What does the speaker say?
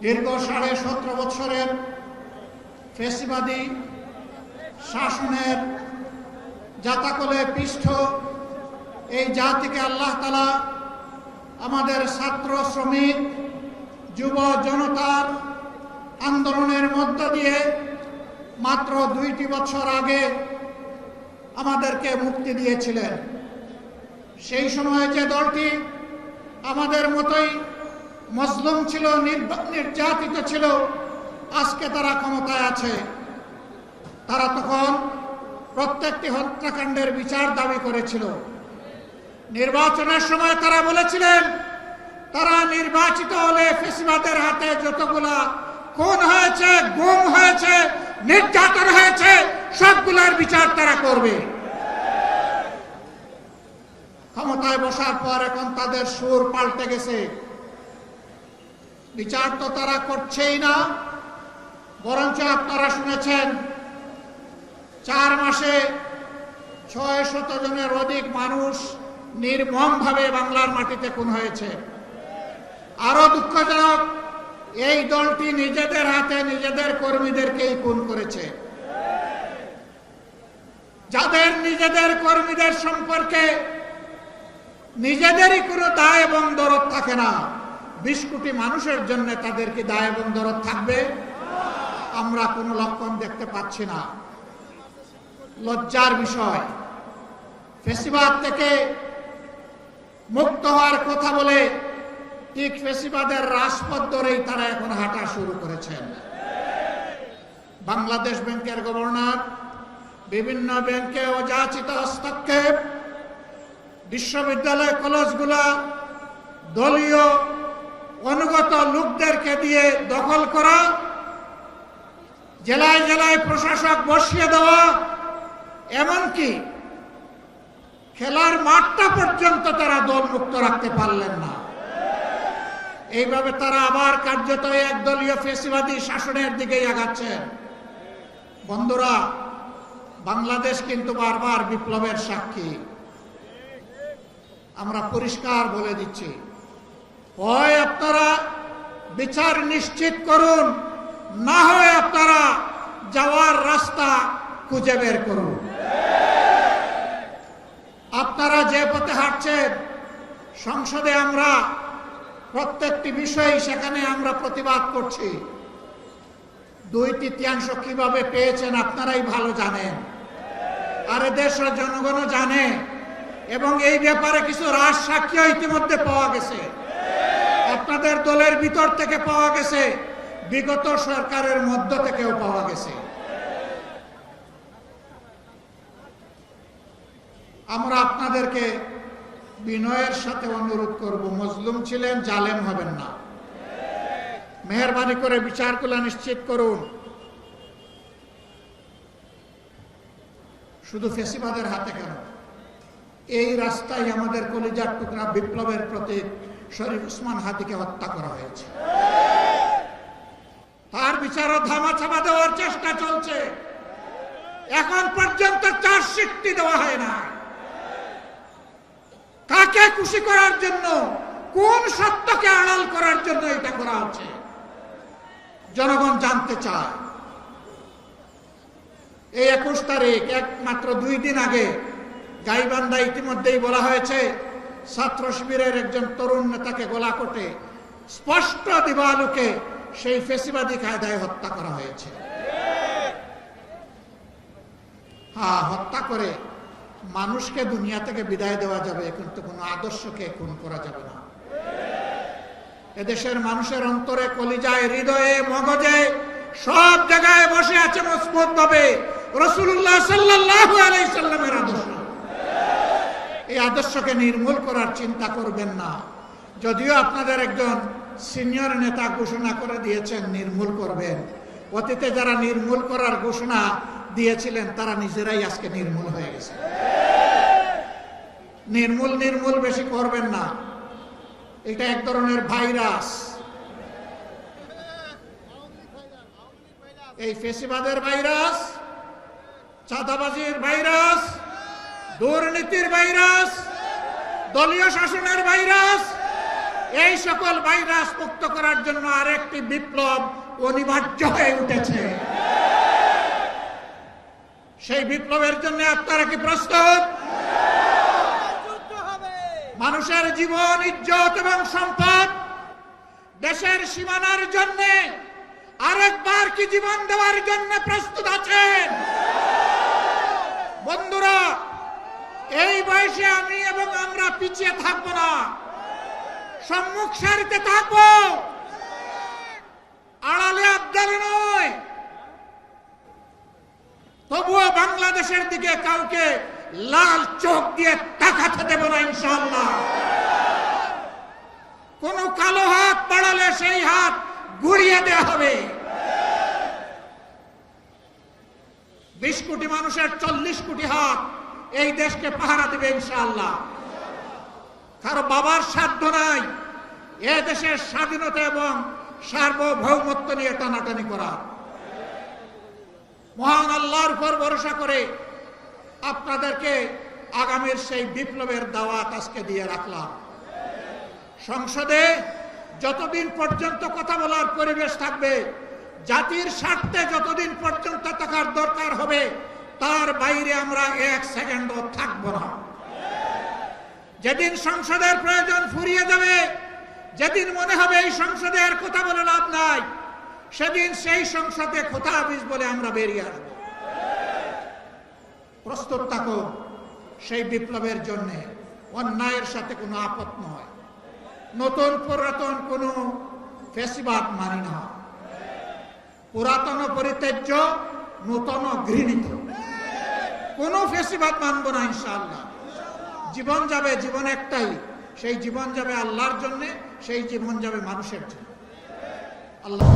দীর্ঘ 17.5 বছরের ফ্যাসিবাদী শাসনের জাতাকলে পিষ্ঠ এই জাতিকে আল্লাহ তাআলা আমাদের ছাত্র শ্রমিক যুব জনতার আন্দোলনের মধ্য দিয়ে মাত্র 2টি বছর আগে আমাদেরকে মুক্তি দিয়েছিলেন। সেই সময়ে যে দলটি আমাদের মতোই মজলুম ছিল, নির্যাতিত ছিল, আজকে তারা ক্ষমতায় আছে। তারা তখন প্রত্যেকটি হত্যাকাণ্ডের বিচার দাবি করেছিল। নির্বাচনের সময় তারা বলেছিলেন তারা নির্বাচিত হলে ফ্যাসিবাদের হাতে যতগুলা খুন হয়েছে, গুম হয়েছে, নির্যাতন হয়েছে সবগুলোর বিচার তারা করবে। ক্ষমতায় বসার পর এখন তাদের সুর পাল্টে গেছে। বিচার তো তারা করছেই না, বরঞ্চ আপনারা শুনেছেন 4 মাসে 600 জনের অধিক মানুষ নির্মমভাবে বাংলার মাটিতে খুন হয়েছে। আরো দুঃখজনক, এই দলটি নিজেদের হাতে নিজেদের কর্মীদেরকেই খুন করেছে। যাদের নিজেদের কর্মীদের সম্পর্কে নিজেদেরই কোনো দায় এবং দরদ থাকে না, 20 কোটি মানুষের জন্য তাদের কি দায় এবং দরদ থাকবে? আমরা কোনো লক্ষণ দেখতে পাচ্ছি না। লজ্জার বিষয়, ফ্যাসিবাদ থেকে মুক্ত হওয়ার কথা বলে ঠিক ফ্যাসিবাদের রাজপথ ধরেই তারা এখন হাঁটা শুরু করেছেন। বাংলাদেশ ব্যাংকের গভর্নর, বিভিন্ন ব্যাংকে অযাচিত হস্তক্ষেপ, বিশ্ববিদ্যালয় কলেজগুলা দলীয় অনুগত লোকদেরকে দিয়ে দখল করা, জেলায় জেলায় প্রশাসক বসিয়ে দেওয়া, এমনকি খেলার মাঠটা পর্যন্ত তারা দলমুক্ত রাখতে পারলেন না। এইভাবে তারা আবার কার্যত একদলীয় ফ্যাসিবাদী শাসনের দিকেই আগাচ্ছেন। বন্ধুরা, বাংলাদেশ কিন্তু বারবার বিপ্লবের সাক্ষী। আমরা পরিষ্কার বলে দিচ্ছি, হয় আপনারা বিচার নিশ্চিত করুন, না হয় আপনারা যাওয়ার রাস্তা খুঁজে বের করুন। আপনারা যে পথে হাঁটছেন, সংসদে আমরা প্রত্যেকটি বিষয় সেখানে আমরা প্রতিবাদ করছি। 2/3 কিভাবে পেয়েছেন আপনারাই ভালো জানেন, আর দেশের জনগণও জানে, এবং এই ব্যাপারে কিছু রাজ সাক্ষী ইতিমধ্যে পাওয়া গেছে। আপনাদের দলের ভিতর থেকে পাওয়া গেছে, বিগত সরকারের মধ্য থেকেও পাওয়া গেছে। আমরা আপনাদেরকে বিনয়ের সাথে অনুরোধ করব, মজলুম ছিলেন, জালেম হবেন না। মেহেরবানি করে বিচারগুলো নিশ্চিত করুন। শুধু ফ্যাসিবাদের হাতে কেন, এই রাস্তায় আমাদের কলিজার টুকরা বিপ্লবের প্রতীক শরীফ ওসমান হাদিকে হত্যা করা হয়েছে। তার বিচারও ধামাচাপা দেওয়ার চেষ্টা চলছে। এখন পর্যন্ত চার্জশিটটি দেওয়া হয় না। কাকে খুশি করার জন্য, কোন সত্যকে আড়াল করার জন্য এটা করা হচ্ছে, জনগণ জানতে চায়। এই 21 তারিখ, মাত্র 2 দিন আগে গাইবান্ধা ইতিমধ্যেই বলা হয়েছে ছাত্র শিবিরের একজন তরুণ নেতাকে গলা কেটে স্পষ্ট দিবালোকে সেই ফ্যাসিবাদী কায়দায় হত্যা করা হয়েছে। হ্যাঁ, হত্যা করে মানুষকে দুনিয়া থেকে বিদায় দেওয়া যাবে, কিন্তু কোনো আদর্শকে খুন করা যাবে না। এদেশের মানুষের অন্তরে, কলিজায়, হৃদয়ে, মগজে সব জায়গায় বসে আছে মজবুত ভাবে রাসূলুল্লাহ সাল্লাল্লাহু আলাইহি সাল্লামের আদর্শ। এই আদর্শকে নির্মূল করার চিন্তা করবেন না। যদিও আপনাদের একজন সিনিয়র নেতা ঘোষণা করে দিয়েছেন নির্মূল করবেন, অতীতে যারা নির্মূল করার ঘোষণা দিয়েছিলেন তারা নিজেরাই আজকে নির্মূল হয়ে গেছে। নির্মূল বেশি করবেন না, এটা এক ধরনের ভাইরাস। এই ফ্যাসিবাদের ভাইরাস, চাঁদাবাজির ভাইরাস, দুর্নীতির ভাইরাস, দলীয় শাসনের ভাইরাস, এই সকল ভাইরাস মুক্ত করার জন্য আরেকটি বিপ্লব অনিবার্য হয়ে উঠেছে। সেই বিপ্লবের জন্য আপনারা কি প্রস্তুত? মানুষের জীবন, ইজ্জত এবং সম্পদ, দেশের সীমানার জন্য আরেকবার কি জীবন দেওয়ার জন্য প্রস্তুত আছেন? বন্ধুরা, এই বয়সে আমি এবং আমরা পিছিয়ে থাকবো না, সম্মুখ সারিতে থাকবো, আড়ালে আবদালে নয়। তবুও বাংলাদেশের দিকে কাউকে লাল চোখ দিয়ে তাকাতে দেব না ইনশাআল্লাহ। কোন কালো হাত বাড়ালে সেই হাত ঘুরিয়ে দেওয়া হবে। 20 কোটি মানুষের 40 কোটি হাত এই দেশকে পাহারা দেবে ইনশাআল্লাহ। কারো বাবার সাধ্য নাই এ দেশের স্বাধীনতা এবং সার্বভৌমত্ব নিয়ে টানাটানি করা। মহান আল্লাহর উপর ভরসা করে আপনাদেরকে আগামীর সেই বিপ্লবের দাওয়াত আজকে দিয়ে রাখলাম। সংসদে যতদিন পর্যন্ত কথা বলার পরিবেশ থাকবে, জাতির স্বার্থে যতদিন পর্যন্ত থাকার দরকার হবে, তার বাইরে আমরা 1 সেকেন্ডও থাকব না। যেদিন সংসদের প্রয়োজন ফুরিয়ে যাবে, যেদিন মনে হবে এই সংসদে আর কথা বলে লাভ নাই, সেদিন সেই সংসদে কথা হাফিজ বলে আমরা বেরিয়ে আসবো। প্রস্তুত থাকো সেই বিপ্লবের জন্য। অন্যায়ের সাথে কোনো আপত নয়, নতুন পুরাতন কোনো ফেসিবাদ মানি না, পুরাতন পরিত্যাজ্য, নূতন ঘৃণিত, কোনো ফেসিবাদ মানব না ইনশাআল্লাহ। জীবন যাবে, জীবন একটাই, সেই জীবন যাবে আল্লাহর জন্য, সেই জীবন যাবে মানুষের জন্য। আল্লাহ